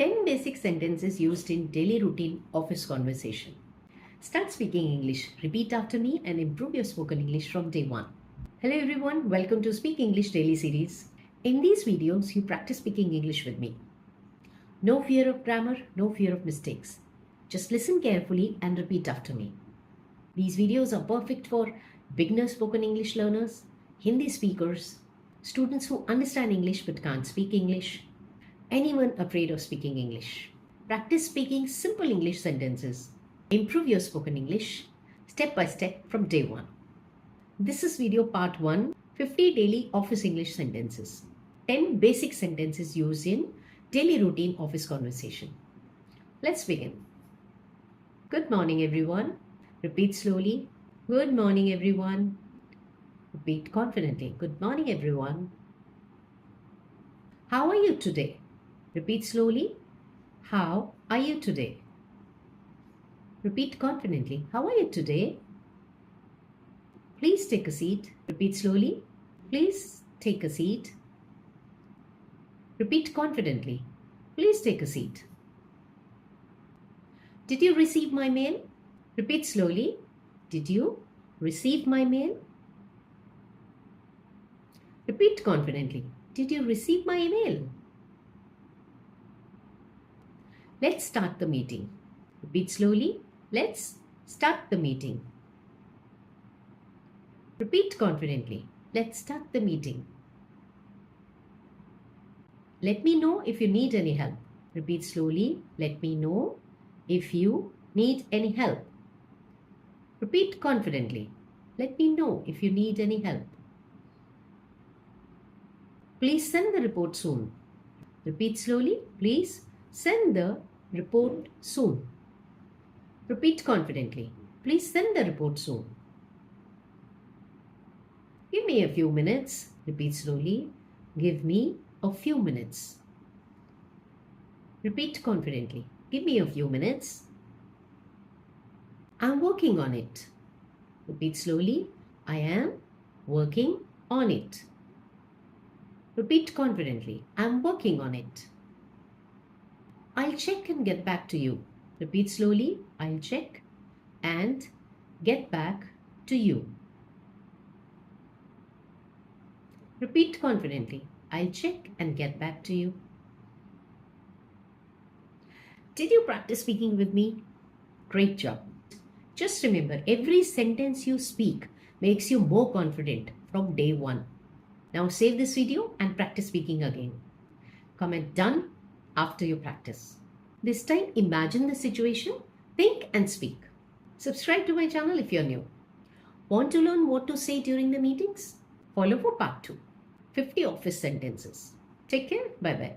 10 basic sentences used in daily routine office conversation. Start speaking English. Repeat after me and improve your spoken English from day one. Hello everyone, welcome to Speak English Daily Series. In these videos, you practice speaking English with me. No fear of grammar, no fear of mistakes. Just listen carefully and repeat after me. These videos are perfect for beginner spoken English learners, Hindi speakers, students who understand English but can't speak English, anyone afraid of speaking English. Practice speaking simple English sentences. Improve your spoken English step by step from day one. This is video part 1, 50 daily office English sentences. 10 basic sentences used in daily routine office conversation. Let's begin. Good morning everyone. Repeat slowly. Good morning everyone. Repeat confidently. Good morning everyone. How are you today? Repeat slowly. How are you today? Repeat confidently. How are you today? Please take a seat. Repeat slowly. Please take a seat. Repeat confidently. Please take a seat. Did you receive my mail? Repeat slowly. Did you receive my mail? Repeat confidently. Did you receive my email? Let's start the meeting. Repeat slowly. Let's start the meeting. Repeat confidently. Let's start the meeting. Let me know if you need any help. Repeat slowly. Let me know if you need any help. Repeat confidently. Let me know if you need any help. Please send the report soon. Repeat slowly. Please send the report soon. Repeat confidently. Please send the report soon. Give me a few minutes. Repeat slowly. Give me a few minutes. Repeat confidently. Give me a few minutes. I'm working on it. Repeat slowly. I am working on it. Repeat confidently. I'm working on it. I'll check and get back to you. Repeat slowly. I'll check and get back to you. Repeat confidently. I'll check and get back to you. Did you practice speaking with me? Great job. Just remember, every sentence you speak makes you more confident from day one. Now save this video and practice speaking again. Comment done after you practice. This time, imagine the situation, think and speak. Subscribe to my channel if you're new. Want to learn what to say during the meetings? Follow for part 2, 50 office sentences. Take care. Bye-bye.